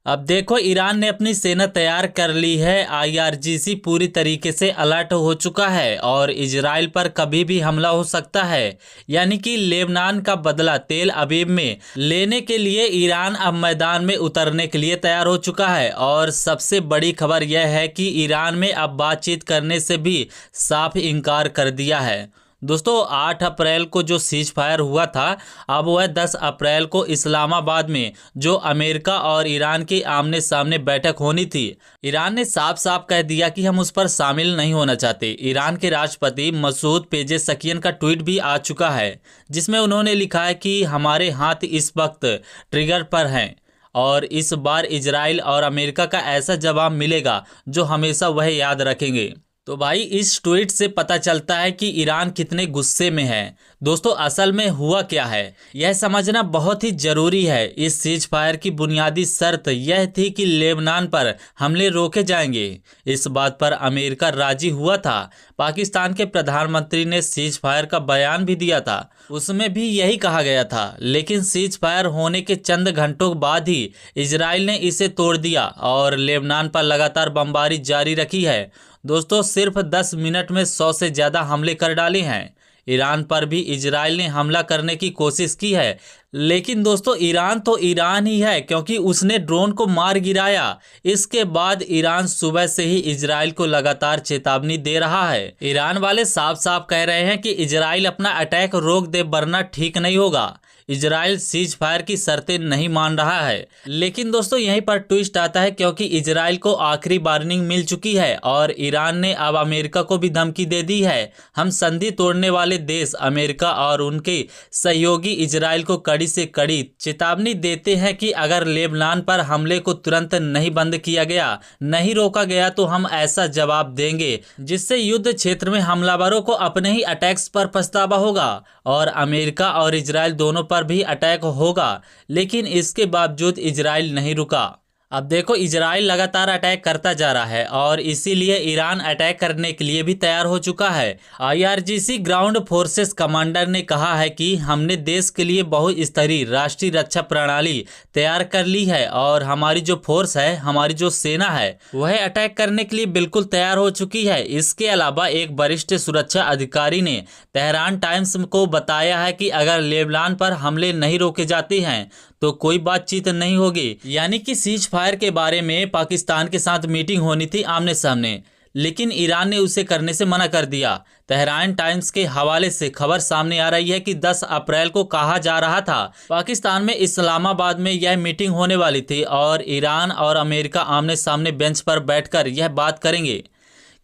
अब देखो, ईरान ने अपनी सेना तैयार कर ली है। आईआरजीसी पूरी तरीके से अलर्ट हो चुका है और इजराइल पर कभी भी हमला हो सकता है। यानी कि लेबनान का बदला तेल अवीव में लेने के लिए ईरान अब मैदान में उतरने के लिए तैयार हो चुका है। और सबसे बड़ी खबर यह है कि ईरान में अब बातचीत करने से भी साफ इनकार कर दिया है। दोस्तों, 8 अप्रैल को जो सीज फायर हुआ था, अब वह 10 अप्रैल को इस्लामाबाद में जो अमेरिका और ईरान की आमने सामने बैठक होनी थी, ईरान ने साफ साफ कह दिया कि हम उस पर शामिल नहीं होना चाहते। ईरान के राष्ट्रपति मसूद पेजेशकियन का ट्वीट भी आ चुका है, जिसमें उन्होंने लिखा है कि हमारे हाथ इस वक्त ट्रिगर पर हैं और इस बार इजराइल और अमेरिका का ऐसा जवाब मिलेगा जो हमेशा वह याद रखेंगे। तो भाई, इस ट्वीट से पता चलता है कि ईरान कितने गुस्से में है। दोस्तों, असल में हुआ क्या है यह समझना बहुत ही जरूरी है। इस सीज फायर की बुनियादी शर्त यह थी कि लेबनान पर हमले रोके जाएंगे। इस बात पर अमेरिका राजी हुआ था। पाकिस्तान के प्रधानमंत्री ने सीज फायर का बयान भी दिया था, उसमें भी यही कहा गया था। लेकिन सीज फायर होने के चंद घंटों बाद ही इजराइल ने इसे तोड़ दिया और लेबनान पर लगातार बमबारी जारी रखी है। दोस्तों, सिर्फ 10 मिनट में 100 से ज्यादा हमले कर डाले हैं। ईरान पर भी इजराइल ने हमला करने की कोशिश की है, लेकिन दोस्तों ईरान तो ईरान ही है, क्योंकि उसने ड्रोन को मार गिराया। इसके बाद ईरान सुबह से ही इजराइल को लगातार चेतावनी दे रहा है। ईरान वाले साफ साफ कह रहे हैं कि इजराइल अपना अटैक रोक दे, वरना ठीक नहीं होगा। इजराइल सीज फायर की शर्तें नहीं मान रहा है। लेकिन दोस्तों, यहीं पर ट्विस्ट आता है, क्योंकि इजराइल को आखिरी वार्निंग मिल चुकी है और ईरान ने अब अमेरिका को भी धमकी दे दी है। हम संधि तोड़ने वाले देश अमेरिका और उनके सहयोगी इजराइल को कड़ी से कड़ी चेतावनी देते हैं कि अगर लेबनान पर हमले को तुरंत नहीं बंद किया गया, नहीं रोका गया, तो हम ऐसा जवाब देंगे जिससे युद्ध क्षेत्र में हमलावरों को अपने ही अटैक्स पर पछतावा होगा और अमेरिका और इजराइल दोनों पर भी अटैक होगा। लेकिन इसके बावजूद इजराइल नहीं रुका। अब देखो, इजराइल लगातार अटैक करता जा रहा है और इसीलिए ईरान अटैक करने के लिए भी तैयार हो चुका है। आईआरजीसी ग्राउंड फोर्सेस कमांडर ने कहा है कि हमने देश के लिए बहुस्तरीय राष्ट्रीय रक्षा प्रणाली तैयार कर ली है और हमारी जो फोर्स है, हमारी जो सेना है, वह अटैक करने के लिए बिल्कुल तैयार हो चुकी है। इसके अलावा एक वरिष्ठ सुरक्षा अधिकारी ने तेहरान टाइम्स को बताया है कि अगर लेबनान पर हमले नहीं रोके जाते हैं तो कोई बातचीत नहीं होगी। यानी कि सीज फायर के बारे में पाकिस्तान के साथ मीटिंग होनी थी आमने सामने, लेकिन ईरान ने उसे करने से मना कर दिया। तेहरान टाइम्स के हवाले से खबर सामने आ रही है कि 10 अप्रैल को कहा जा रहा था पाकिस्तान में इस्लामाबाद में यह मीटिंग होने वाली थी और ईरान और अमेरिका आमने सामने बेंच पर बैठकर यह बात करेंगे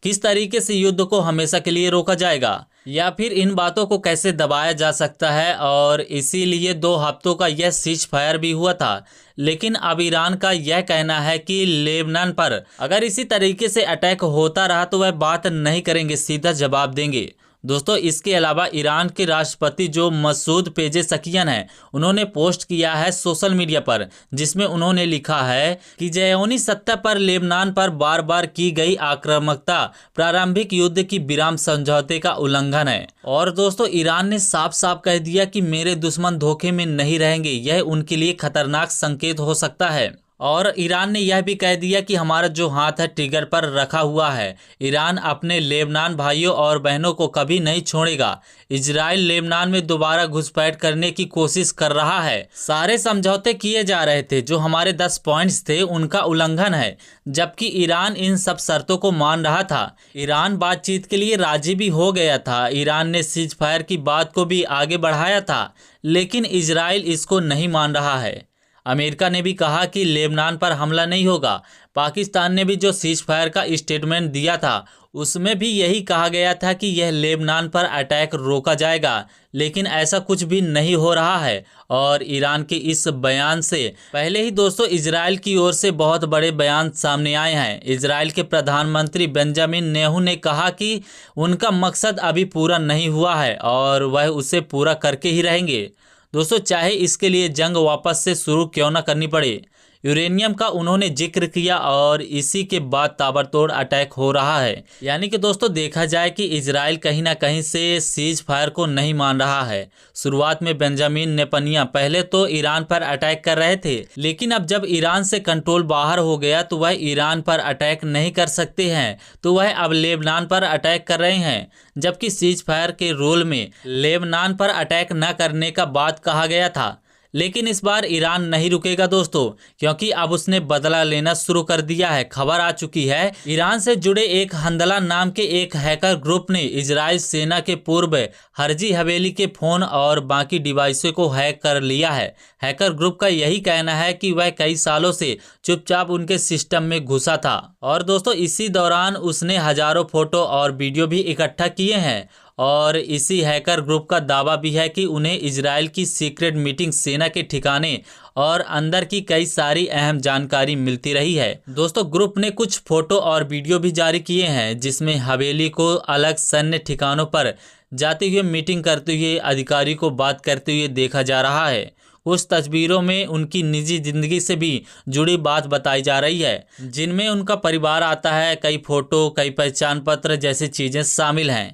किस तरीके से युद्ध को हमेशा के लिए रोका जाएगा या फिर इन बातों को कैसे दबाया जा सकता है। और इसीलिए 2 हफ्तों का यह सीज फायर भी हुआ था। लेकिन अब ईरान का यह कहना है कि लेबनान पर अगर इसी तरीके से अटैक होता रहा तो वह बात नहीं करेंगे, सीधा जवाब देंगे। दोस्तों, इसके अलावा ईरान के राष्ट्रपति जो मसूद पेजेशकियन है, उन्होंने पोस्ट किया है सोशल मीडिया पर, जिसमें उन्होंने लिखा है कि ज़ायोनी सत्ता पर लेबनान पर बार बार की गई आक्रामकता प्रारंभिक युद्ध की विराम समझौते का उल्लंघन है। और दोस्तों, ईरान ने साफ साफ कह दिया कि मेरे दुश्मन धोखे में नहीं रहेंगे, यह उनके लिए खतरनाक संकेत हो सकता है। और ईरान ने यह भी कह दिया कि हमारा जो हाथ है ट्रिगर पर रखा हुआ है। ईरान अपने लेबनान भाइयों और बहनों को कभी नहीं छोड़ेगा। इजराइल लेबनान में दोबारा घुसपैठ करने की कोशिश कर रहा है। सारे समझौते किए जा रहे थे, जो हमारे 10 पॉइंट्स थे उनका उल्लंघन है, जबकि ईरान इन सब शर्तों को मान रहा था। ईरान बातचीत के लिए राजी भी हो गया था। ईरान ने सीज फायर की बात को भी आगे बढ़ाया था, लेकिन इजराइल इसको नहीं मान रहा है। अमेरिका ने भी कहा कि लेबनान पर हमला नहीं होगा। पाकिस्तान ने भी जो सीज फायर का स्टेटमेंट दिया था, उसमें भी यही कहा गया था कि यह लेबनान पर अटैक रोका जाएगा, लेकिन ऐसा कुछ भी नहीं हो रहा है। और ईरान के इस बयान से पहले ही दोस्तों इजराइल की ओर से बहुत बड़े बयान सामने आए हैं। इजराइल के प्रधानमंत्री बेंजामिन नेतन्याहू ने कहा कि उनका मकसद अभी पूरा नहीं हुआ है और वह उसे पूरा करके ही रहेंगे। दोस्तों, चाहे इसके लिए जंग वापस से शुरू क्यों ना करनी पड़े। यूरेनियम का उन्होंने जिक्र किया और इसी के बाद ताबड़तोड़ अटैक हो रहा है। यानी कि दोस्तों देखा जाए कि इजराइल कहीं ना कहीं से सीज फायर को नहीं मान रहा है। शुरुआत में बेंजामिन नेतन्याहू पहले तो ईरान पर अटैक कर रहे थे, लेकिन अब जब ईरान से कंट्रोल बाहर हो गया तो वह ईरान पर अटैक नहीं कर सकते हैं, तो वह अब लेबनान पर अटैक कर रहे हैं। जबकि सीज फायर के रोल में लेबनान पर अटैक न करने का बात कहा गया था, लेकिन इस बार ईरान नहीं रुकेगा दोस्तों, क्योंकि अब उसने बदला लेना शुरू कर दिया है। खबर आ चुकी है ईरान से जुड़े एक हंदला नाम के एक हैकर ग्रुप ने इजराइल सेना के पूर्व हर्जी हवेली के फोन और बाकी डिवाइसों को हैक कर लिया है। हैकर ग्रुप का यही कहना है कि वह कई सालों से चुपचाप उनके सिस्टम में घुसा था और दोस्तों इसी दौरान उसने हजारों फोटो और वीडियो भी इकट्ठा किए हैं। और इसी हैकर ग्रुप का दावा भी है कि उन्हें इजराइल की सीक्रेट मीटिंग, सेना के ठिकाने और अंदर की कई सारी अहम जानकारी मिलती रही है। दोस्तों ग्रुप ने कुछ फोटो और वीडियो भी जारी किए हैं जिसमें हवेली को अलग सैन्य ठिकानों पर जाते हुए, मीटिंग करते हुए, अधिकारी को बात करते हुए देखा जा रहा है। उस तस्वीरों में उनकी निजी जिंदगी से भी जुड़ी बात बताई जा रही है, जिनमें उनका परिवार आता है, कई फोटो, कई पहचान पत्र जैसी चीजें शामिल हैं।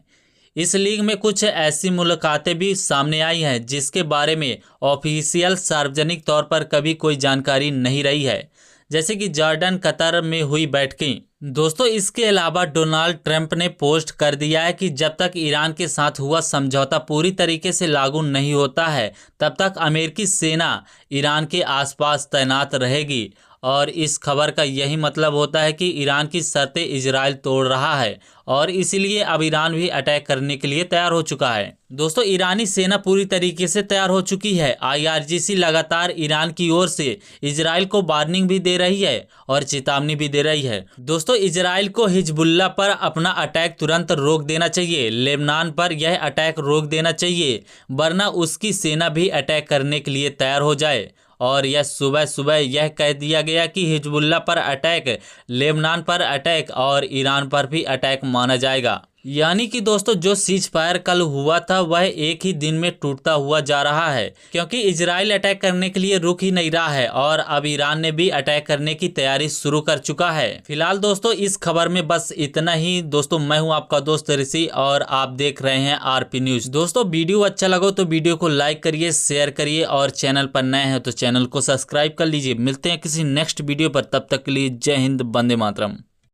इस लीग में कुछ ऐसी मुलाकातें भी सामने आई हैं जिसके बारे में ऑफिशियल सार्वजनिक तौर पर कभी कोई जानकारी नहीं रही है, जैसे कि जॉर्डन, कतर में हुई बैठकें। दोस्तों इसके अलावा डोनाल्ड ट्रंप ने पोस्ट कर दिया है कि जब तक ईरान के साथ हुआ समझौता पूरी तरीके से लागू नहीं होता है, तब तक अमेरिकी सेना ईरान के आसपास तैनात रहेगी। और इस खबर का यही मतलब होता है कि ईरान की शर्तें इजराइल तोड़ रहा है और इसीलिए अब ईरान भी अटैक करने के लिए तैयार हो चुका है। दोस्तों ईरानी सेना पूरी तरीके से तैयार हो चुकी है। IRGC लगातार ईरान की ओर से इजराइल को वार्निंग भी दे रही है और चेतावनी भी दे रही है। दोस्तों इजराइल को हिजबुल्लाह पर अपना अटैक तुरंत रोक देना चाहिए, लेबनान पर यह अटैक रोक देना चाहिए, वरना उसकी सेना भी अटैक करने के लिए तैयार हो जाए। और यह सुबह सुबह यह कह दिया गया कि हिजबुल्लाह पर अटैक, लेबनान पर अटैक और ईरान पर भी अटैक माना जाएगा। यानी कि दोस्तों जो सीज फायर कल हुआ था वह एक ही दिन में टूटता हुआ जा रहा है, क्योंकि इजराइल अटैक करने के लिए रुक ही नहीं रहा है और अब ईरान ने भी अटैक करने की तैयारी शुरू कर चुका है। फिलहाल दोस्तों इस खबर में बस इतना ही। दोस्तों मैं हूं आपका दोस्त ऋषि और आप देख रहे हैं RP न्यूज। दोस्तों वीडियो अच्छा लगा तो वीडियो को लाइक करिए, शेयर करिए और चैनल पर नए हैं तो चैनल को सब्सक्राइब कर लीजिए। मिलते हैं किसी नेक्स्ट वीडियो पर, तब तक के लिए जय हिंद, वंदे मातरम।